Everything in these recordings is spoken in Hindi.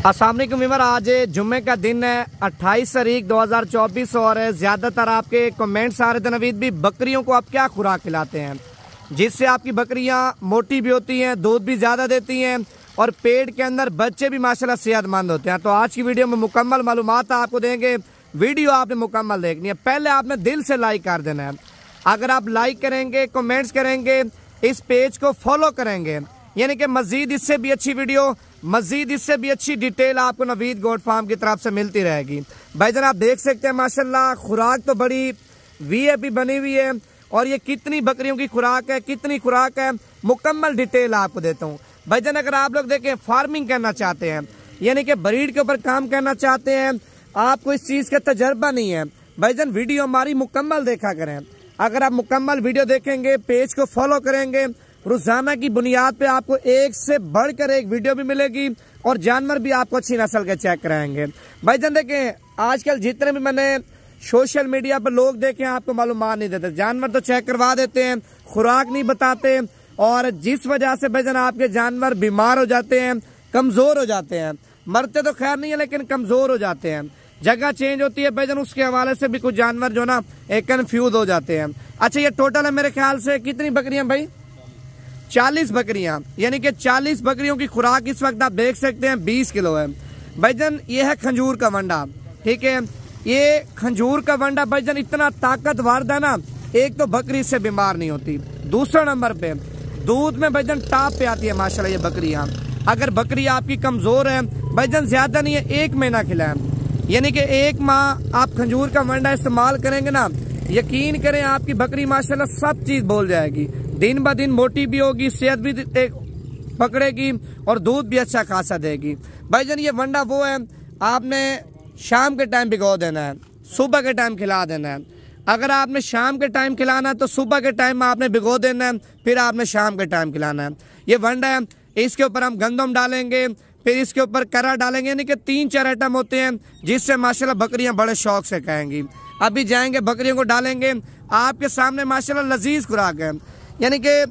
अस्सलाम वालेकुम व्यूअर, आज जुम्मे का दिन है 28 तारीख 2024 और ज़्यादातर आपके कमेंट्स आ रहे थे नवीद भी बकरियों को आप क्या खुराक खिलाते हैं जिससे आपकी बकरियां मोटी भी होती हैं, दूध भी ज़्यादा देती हैं और पेट के अंदर बच्चे भी माशाल्लाह सेहतमंद होते हैं। तो आज की वीडियो में मुकम्मल मालूमात आपको देंगे। वीडियो आपने मुकम्मल देखनी है। पहले आपने दिल से लाइक कर देना है। अगर आप लाइक करेंगे, कमेंट्स करेंगे, इस पेज को फॉलो करेंगे, यानी कि मजीद इससे भी अच्छी वीडियो, मजीद इससे भी अच्छी डिटेल आपको नवीद गोट फार्म की तरफ से मिलती रहेगी। भाईजान आप देख सकते हैं माशाल्लाह खुराक तो बड़ी वीआईपी बनी हुई है। और ये कितनी बकरियों की खुराक है, कितनी खुराक है, मुकम्मल डिटेल आपको देता हूँ। भाईजान अगर आप लोग देखें फार्मिंग करना चाहते हैं, यानी कि ब्रीड के ऊपर काम करना चाहते हैं, आपको इस चीज़ का तजर्बा नहीं है, भाईजान वीडियो हमारी मुकम्मल देखा करें। अगर आप मुकम्मल वीडियो देखेंगे, पेज को फॉलो करेंगे, रोजाना की बुनियाद पे आपको एक से बढ़कर एक वीडियो भी मिलेगी और जानवर भी आपको अच्छी नस्ल के चेक कराएंगे। भाईजान देखें आजकल जितने भी मैंने सोशल मीडिया पर लोग देखे आपको मालूमात नहीं देते, जानवर तो चेक करवा देते हैं, खुराक नहीं बताते और जिस वजह से भाईजान आपके जानवर बीमार हो जाते हैं, कमजोर हो जाते हैं। मरते तो खैर नहीं है लेकिन कमजोर हो जाते हैं, जगह चेंज होती है भाईजान, उसके हवाले से भी कुछ जानवर जो ना एक कंफ्यूज हो जाते हैं। अच्छा ये टोटल है मेरे ख्याल से कितनी बकरियां भाई? 40 बकरियां, यानी कि 40 बकरियों की खुराक इस वक्त आप देख सकते हैं 20 किलो है। भाईजान ये है खंजूर का वंडा, ठीक है। ये खंजूर का वंडा भाईजान इतना ताकतवर है ना, एक तो बकरी से बीमार नहीं होती, दूसरा नंबर पे दूध में भाईजान टॉप पे आती है माशाल्लाह ये बकरियां। अगर बकरी आपकी कमजोर है भाईजान, ज्यादा नहीं है 1 महीना खिलाएं, यानी कि 1 माह आप खंजूर का वंडा इस्तेमाल करेंगे ना, यकीन करें आपकी बकरी माशाल्लाह सब चीज बोल जाएगी, दिन ब दिन मोटी भी होगी, सेहत भी पकड़ेगी और दूध भी अच्छा खासा देगी। भाईजान ये वंडा वो है, आपने शाम के टाइम भिगो देना है, सुबह के टाइम खिला देना है। अगर आपने शाम के टाइम खिलाना है तो सुबह के टाइम आपने भिगो देना है, फिर आपने शाम के टाइम खिलाना है। ये वंडा है, इसके ऊपर हम गंदम डालेंगे, फिर इसके ऊपर करा डालेंगे, यानी कि 3-4 आइटम होते हैं जिससे माशाल्लाह बकरियां बड़े शौक से खाएंगी। अभी जाएंगे बकरियों को डालेंगे, आपके सामने माशाल्लाह लजीज खुराक है, यानी कि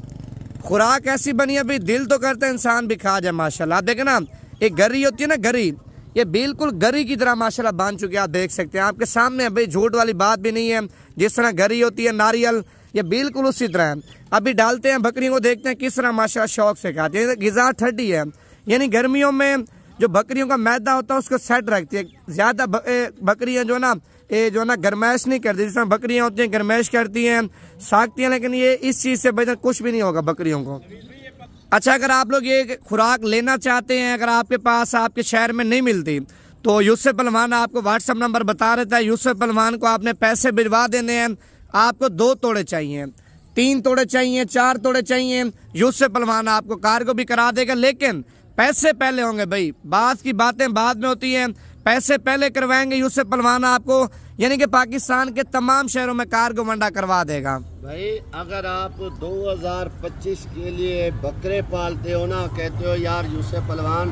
खुराक ऐसी बनी है भाई दिल तो करता है इंसान भी खा जाए माशाल्लाह। आप देखें ना, एक गरी होती है ना गरी, ये बिल्कुल गरी की तरह माशाल्लाह बांध चुकी है, आप देख सकते हैं आपके सामने भाई, झूठ वाली बात भी नहीं है। जिस तरह गरी होती है नारियल, ये बिल्कुल उसी तरह है। अभी डालते हैं बकरियों को, देखते हैं किस तरह माशाल्लाह शौक से खाते हैं। गिज़ा ठंडी है, यानी गर्मियों में जो बकरियों का मैदा होता है उसको सेट रखती है। ज्यादा बकरियां जो ना गरमैश नहीं करती, जिस तरह बकरियां होती हैं गरमैश करती हैं, सागती हैं, लेकिन ये इस चीज से भाईजान कुछ भी नहीं होगा बकरियों को। अच्छा अगर आप लोग ये खुराक लेना चाहते हैं, अगर आपके पास आपके शहर में नहीं मिलती तो यूसुफ पहलवान आपको व्हाट्सएप नंबर बता रहता है, यूसुफ पहलवान को आपने पैसे भिजवा देने हैं। आपको 2 तोड़े चाहिए, 3 तोड़े चाहिए, 4 तोड़े चाहिए, यूसुफ पहलवान आपको कार्गो भी करा देगा, लेकिन पैसे पहले होंगे भाई, बात की बातें बाद में होती हैं, पैसे पहले करवाएंगे यूसुफ पहलवान आपको, यानी कि पाकिस्तान के तमाम शहरों में कार्गो वंडा करवा देगा। भाई अगर आप 2025 के लिए बकरे पालते हो ना, कहते हो यार यूसुफ पहलवान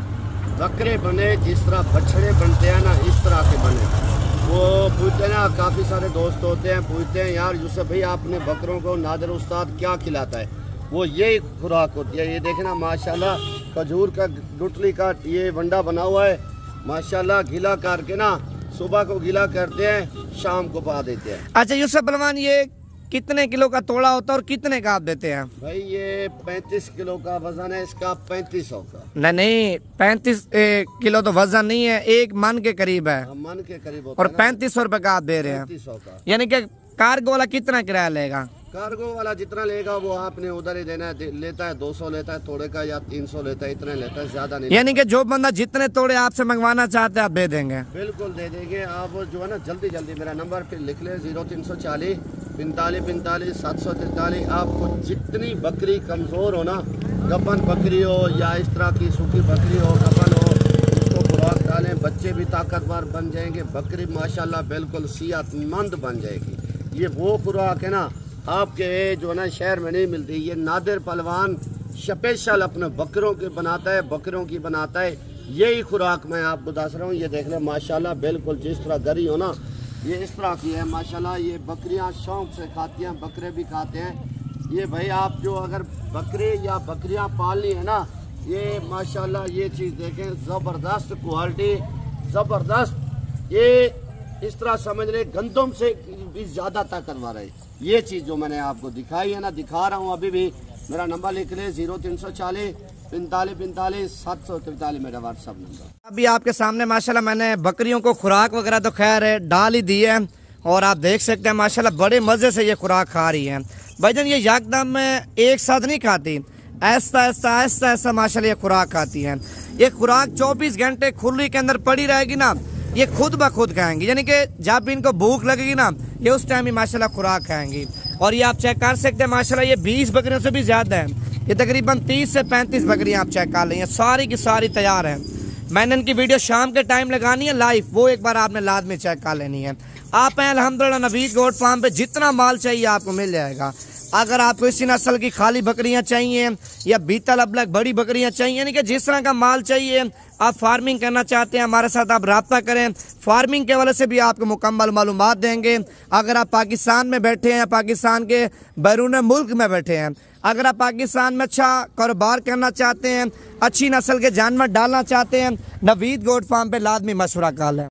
बकरे बने जिस तरह बछड़े बनते हैं ना इस तरह के बने, वो पूछते ना, काफ़ी सारे दोस्त होते हैं पूछते हैं यार यूसुफ भाई आपने बकरों को नादिर उस्ताद क्या खिलाता है, वो यही खुराक होती है। ये देखना माशाल्लाह खजूर का गुठली का ये वंडा बना हुआ है माशाल्लाह, गीला करके ना सुबह को गीला करते हैं, शाम को पा देते हैं। अच्छा यूसुफ पहलवान ये कितने किलो का तोड़ा होता है और कितने का आप देते हैं? भाई ये 35 किलो का वजन है इसका, 3500 का। नहीं 35 किलो तो वजन नहीं है, 1 मन के करीब है, मन के करीब होता और 3500 रुपए का आप दे रहे हैं, 3500 का। यानी कि कार्गो वाला कितना किराया लेगा? कार्गो वाला जितना लेगा वो आपने उधर ही देना है, लेता है 200 लेता है थोड़े का, या 300 लेता है, इतने लेता है, ज्यादा नहीं। यानी कि जो बंदा जितने तोड़े आपसे मंगवाना चाहते हैं आप दे देंगे? बिल्कुल दे देंगे। आप जो है ना जल्दी जल्दी मेरा नंबर फिर लिख ले, 0340 45 45 743। आपको जितनी बकरी कमजोर हो ना, गपन बकरी हो या इस तरह की सूखी बकरी हो, गपन हो, उसको खुराक डालें, बच्चे भी ताकतवर बन जाएंगे, बकरी माशाल्लाह बिल्कुल सेहतमंद बन जाएगी। ये वो खुराक है ना आपके जो ना शहर में नहीं मिलती, ये नादिर पहलवान स्पेशल अपने बकरों के बनाता है, बकरों की बनाता है, यही खुराक मैं आपको बता रहा हूँ। ये देख लें माशाल्लाह बिल्कुल जिस तरह गरी हो ना ये इस तरह की है माशाल्लाह। ये बकरियां शौक से खाती हैं, बकरे भी खाते हैं। ये भाई आप जो अगर बकरे या बकरियां पालनी है ना ये माशाल्लाह ये चीज़ देखें, ज़बरदस्त क्वालिटी, ज़बरदस्त। ये इस तरह समझ रहे गंदम से भी ज़्यादा ताकतवर है। ये चीज़ जो मैंने आपको दिखाई है ना, दिखा रहा हूँ अभी भी। मेरा नंबर लिख ले 0340 45 45 743 मेरा व्हाट्सअप नंबर। अभी आपके सामने माशाल्लाह मैंने बकरियों को खुराक वगैरह तो खैर डाल ही दी है और आप देख सकते हैं माशाल्लाह बड़े मज़े से ये खुराक खा रही है। भाईजान ये यकदम एक साथ नहीं खाती, ऐसा ऐसा ऐसा ऐसा माशाल्लाह ये खुराक खाती है। ये खुराक 24 घंटे खुली के अंदर पड़ी रहेगी ना, ये खुद ब खुद खाएंगी, यानी कि जब भी इनको भूख लगेगी ना ये उस टाइम ही माशाल्लाह खुराक खाएंगी। और ये आप चेक कर सकते हैं माशाल्लाह ये 20 बकरियों से भी ज्यादा है। ये तकरीबन 30 से 35 बकरियां आप चेक कर लें, सारी की सारी तैयार हैं। मैंने इनकी वीडियो शाम के टाइम लगानी है लाइव, वो एक बार आपने लाजमी चेक कर लेनी है। आप हैं अल्हम्दुलिल्लाह नवीद गोट फार्म पे, जितना माल चाहिए आपको मिल जाएगा। अगर आपको इसी नस्ल की खाली बकरियां चाहिए या बीतल अबलग बड़ी बकरियां चाहिए, यानी कि जिस तरह का माल चाहिए, आप फार्मिंग करना चाहते हैं हमारे साथ आप रब्ता करें। फार्मिंग के वाले से भी आपको मुकम्मल मालूमात देंगे। अगर आप पाकिस्तान में बैठे हैं या पाकिस्तान के बैरून मुल्क में बैठे हैं, अगर आप पाकिस्तान में अच्छा कारोबार करना चाहते हैं, अच्छी नस्ल के जानवर डालना चाहते हैं, नवीद गोट फार्म पे लाजमी मशवरा कर लें।